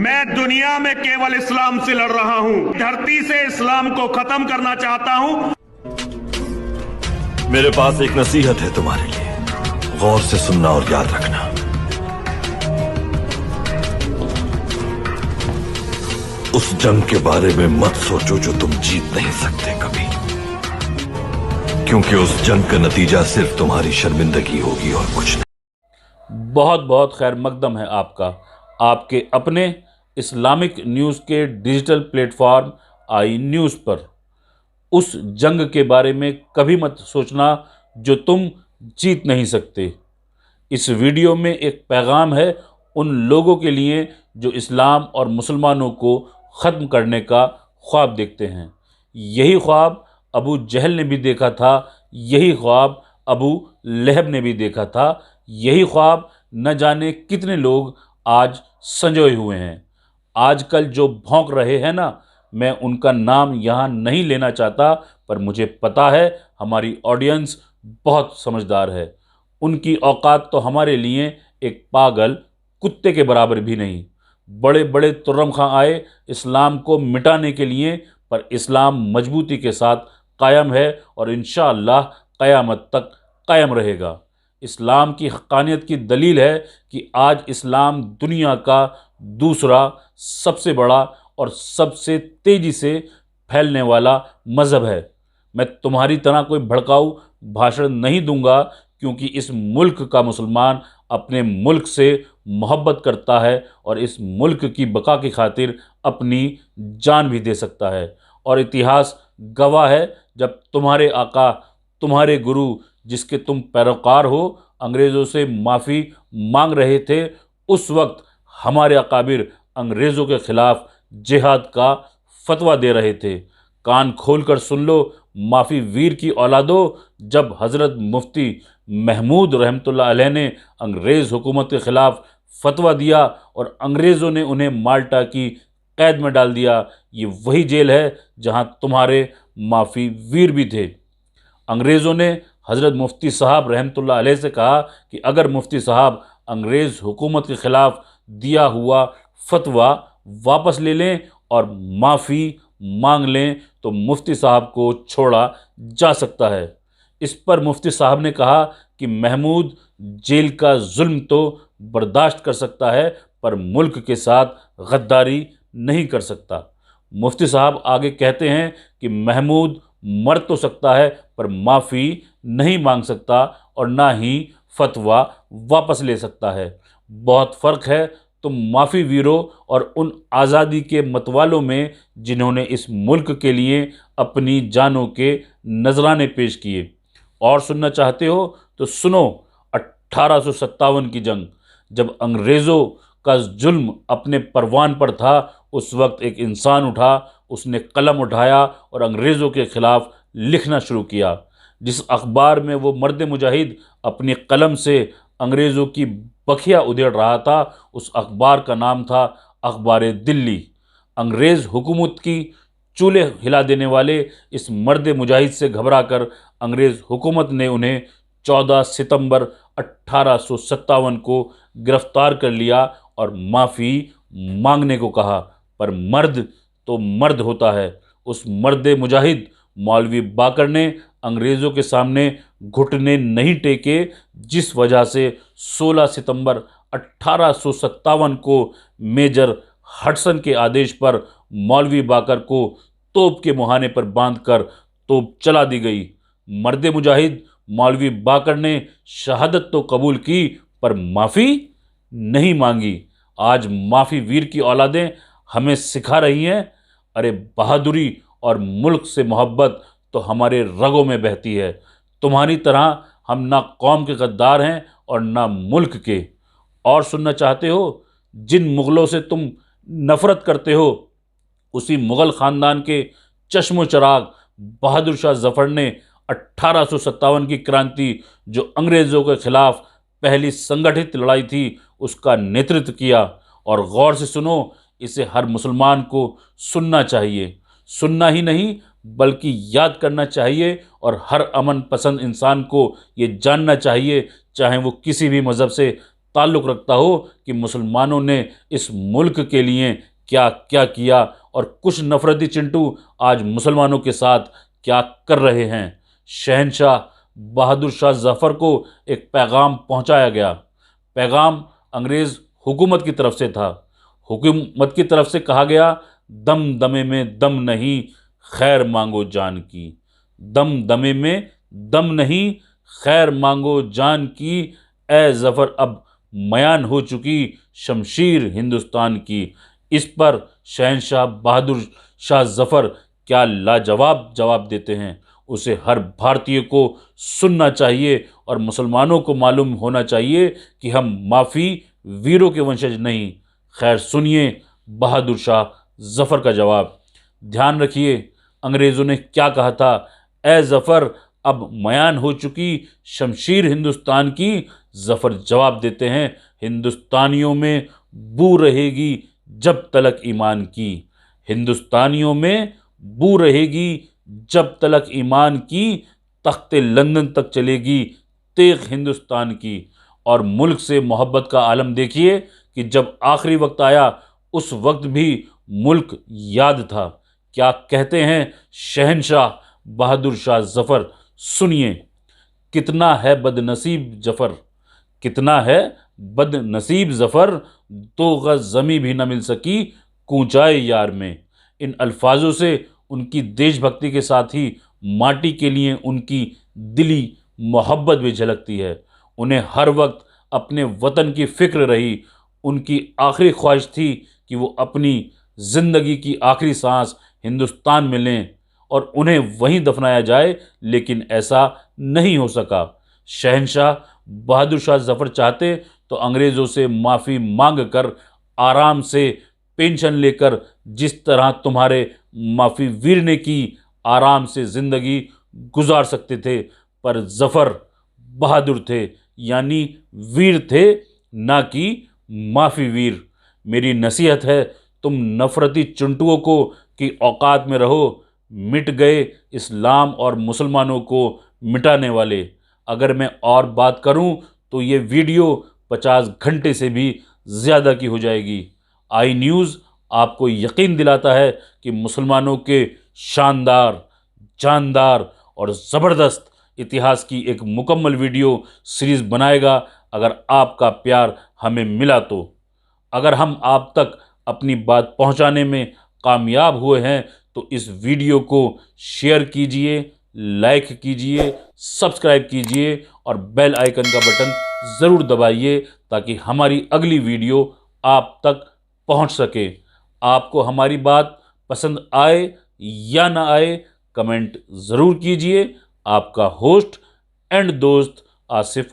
मैं दुनिया में केवल इस्लाम से लड़ रहा हूं, धरती से इस्लाम को खत्म करना चाहता हूं। मेरे पास एक नसीहत है तुम्हारे लिए, गौर से सुनना और याद रखना। उस जंग के बारे में मत सोचो जो तुम जीत नहीं सकते कभी, क्योंकि उस जंग का नतीजा सिर्फ तुम्हारी शर्मिंदगी होगी और कुछ नहीं। बहुत बहुत खैर मकदम है आपका, आपके अपने इस्लामिक न्यूज़ के डिजिटल प्लेटफॉर्म आई न्यूज़ पर। उस जंग के बारे में कभी मत सोचना जो तुम जीत नहीं सकते। इस वीडियो में एक पैगाम है उन लोगों के लिए जो इस्लाम और मुसलमानों को ख़त्म करने का ख्वाब देखते हैं। यही ख्वाब अबू जहल ने भी देखा था, यही ख्वाब अबू लहब ने भी देखा था, यही ख्वाब न जाने कितने लोग आज संजोए हुए हैं। आजकल जो भौंक रहे हैं ना, मैं उनका नाम यहाँ नहीं लेना चाहता, पर मुझे पता है हमारी ऑडियंस बहुत समझदार है। उनकी औकात तो हमारे लिए एक पागल कुत्ते के बराबर भी नहीं। बड़े बड़े तुर्रम खां आए इस्लाम को मिटाने के लिए, पर इस्लाम मजबूती के साथ कायम है और इंशाअल्लाह क़यामत तक कायम रहेगा। इस्लाम की हक़ानियत की दलील है कि आज इस्लाम दुनिया का दूसरा सबसे बड़ा और सबसे तेज़ी से फैलने वाला मज़हब है। मैं तुम्हारी तरह कोई भड़काऊ भाषण नहीं दूंगा, क्योंकि इस मुल्क का मुसलमान अपने मुल्क से मोहब्बत करता है और इस मुल्क की बका की खातिर अपनी जान भी दे सकता है। और इतिहास गवाह है, जब तुम्हारे आका, तुम्हारे गुरु, जिसके तुम पैरोकार हो, अंग्रेज़ों से माफ़ी मांग रहे थे, उस वक्त हमारे अकाबिर अंग्रेज़ों के ख़िलाफ़ जिहाद का फतवा दे रहे थे। कान खोल कर सुन लो माफ़ी वीर की औलादो, जब हज़रत मुफ्ती महमूद रहमतुल्लाह अलैह ने अंग्रेज़ हुकूमत के ख़िलाफ़ फतवा दिया और अंग्रेज़ों ने उन्हें माल्टा की कैद में डाल दिया। ये वही जेल है जहाँ तुम्हारे माफ़ी वीर भी थे। अंग्रेज़ों ने हज़रत मुफ्ती साहब रहमतुल्लाह अलैह से कहा कि अगर मुफ्ती साहब अंग्रेज़ हुकूमत के ख़िलाफ़ दिया हुआ फतवा वापस ले लें और माफ़ी मांग लें तो मुफ्ती साहब को छोड़ा जा सकता है। इस पर मुफ्ती साहब ने कहा कि महमूद जेल का जुल्म तो बर्दाश्त कर सकता है, पर मुल्क के साथ गद्दारी नहीं कर सकता। मुफ्ती साहब आगे कहते हैं कि महमूद मर तो सकता है, पर माफ़ी नहीं मांग सकता और ना ही फतवा वापस ले सकता है। बहुत फ़र्क है तुम माफ़ी वीरों और उन आज़ादी के मतवालों में जिन्होंने इस मुल्क के लिए अपनी जानों के नजराने पेश किए। और सुनना चाहते हो तो सुनो 1857 की जंग, जब अंग्रेज़ों का जुल्म अपने परवान पर था, उस वक्त एक इंसान उठा, उसने कलम उठाया और अंग्रेज़ों के ख़िलाफ़ लिखना शुरू किया। जिस अखबार में वो मर्द मुजाहिद अपनी कलम से अंग्रेज़ों की बखिया उधेड़ रहा था, उस अखबार का नाम था अखबार दिल्ली। अंग्रेज़ हुकूमत की चूल्हे हिला देने वाले इस मर्द मुजाहिद से घबराकर अंग्रेज़ हुकूमत ने उन्हें 14 सितंबर 1857 को गिरफ़्तार कर लिया और माफ़ी मांगने को कहा। पर मर्द तो मर्द होता है। उस मर्द मुजाहिद मौलवी बाकर ने अंग्रेज़ों के सामने घुटने नहीं टेके, जिस वजह से 16 सितंबर 1857 को मेजर हडसन के आदेश पर मौलवी बाकर को तोप के मुहाने पर बांधकर तोप चला दी गई। मर्द मुजाहिद मौलवी बाकर ने शहादत तो कबूल की, पर माफ़ी नहीं मांगी। आज माफ़ी वीर की औलादें हमें सिखा रही हैं, अरे बहादुरी और मुल्क से मोहब्बत तो हमारे रगों में बहती है। तुम्हारी तरह हम ना कौम के गद्दार हैं और ना मुल्क के। और सुनना चाहते हो, जिन मुग़लों से तुम नफ़रत करते हो, उसी मुग़ल ख़ानदान के चश्मो चराग बहादुर शाह ज़फ़र ने 1857 की क्रांति, जो अंग्रेज़ों के ख़िलाफ़ पहली संगठित लड़ाई थी, उसका नेतृत्व किया। और गौर से सुनो, इसे हर मुसलमान को सुनना चाहिए। सुनना ही नहीं बल्कि याद करना चाहिए, और हर अमन पसंद इंसान को ये जानना चाहिए, चाहे वो किसी भी मज़हब से ताल्लुक़ रखता हो कि मुसलमानों ने इस मुल्क के लिए क्या क्या किया और कुछ नफरती चिंटू आज मुसलमानों के साथ क्या कर रहे हैं। शहनशाह बहादुर शाह जफ़र को एक पैगाम पहुंचाया गया। पैगाम अंग्रेज़ हुकूमत की तरफ से था। हुकूमत की तरफ से कहा गया, दम दमे में दम नहीं, खैर मांगो जान की। दम दमे में दम नहीं, खैर मांगो जान की। ए ज़फ़र अब मयान हो चुकी शमशीर हिंदुस्तान की। इस पर शहनशाह बहादुर शाह जफ़र क्या लाजवाब जवाब देते हैं। उसे हर भारतीय को सुनना चाहिए और मुसलमानों को मालूम होना चाहिए कि हम माफ़ी वीरों के वंशज नहीं। खैर सुनिए बहादुर शाह जफ़र का जवाब। ध्यान रखिए अंग्रेज़ों ने क्या कहा था। ए ज़फ़र अब मयान हो चुकी शमशीर हिंदुस्तान की। ज़फ़र जवाब देते हैं, हिंदुस्तानियों में बू रहेगी जब तलक ईमान की। हिंदुस्तानियों में बू रहेगी जब तलक ईमान की। तख्ते लंदन तक चलेगी तेग हिंदुस्तान की। और मुल्क से मोहब्बत का आलम देखिए कि जब आखिरी वक्त आया उस वक्त भी मुल्क याद था। क्या कहते हैं शहनशाह बहादुर शाह जफ़र, सुनिए। कितना है बदनसीब जफ़र, कितना है बदनसीब ज़फ़र, 2 गज़ ज़मी भी न मिल सकी कूंचाए यार में। इन अल्फाजों से उनकी देशभक्ति के साथ ही माटी के लिए उनकी दिली मोहब्बत भी झलकती है। उन्हें हर वक्त अपने वतन की फ़िक्र रही। उनकी आखिरी ख्वाहिश थी कि वो अपनी ज़िंदगी की आखिरी सांस हिंदुस्तान में लें और उन्हें वहीं दफनाया जाए, लेकिन ऐसा नहीं हो सका। शहनशाह बहादुर शाह जफ़र चाहते तो अंग्रेज़ों से माफ़ी मांग कर आराम से पेंशन लेकर, जिस तरह तुम्हारे माफ़ी वीर ने की, आराम से ज़िंदगी गुजार सकते थे। पर जफ़र बहादुर थे, यानी वीर थे, ना कि माफ़ी वीर। मेरी नसीहत है तुम नफ़रती चुंटुओं को कि औकात में रहो। मिट गए इस्लाम और मुसलमानों को मिटाने वाले। अगर मैं और बात करूं तो ये वीडियो 50 घंटे से भी ज़्यादा की हो जाएगी। आई न्यूज़ आपको यकीन दिलाता है कि मुसलमानों के शानदार, जानदार और ज़बरदस्त इतिहास की एक मुकम्मल वीडियो सीरीज़ बनाएगा, अगर आपका प्यार हमें मिला तो। अगर हम आप तक अपनी बात पहुंचाने में कामयाब हुए हैं तो इस वीडियो को शेयर कीजिए, लाइक कीजिए, सब्सक्राइब कीजिए और बेल आइकन का बटन ज़रूर दबाइए ताकि हमारी अगली वीडियो आप तक पहुंच सके। आपको हमारी बात पसंद आए या ना आए, कमेंट ज़रूर कीजिए। आपका होस्ट एंड दोस्त आसिफ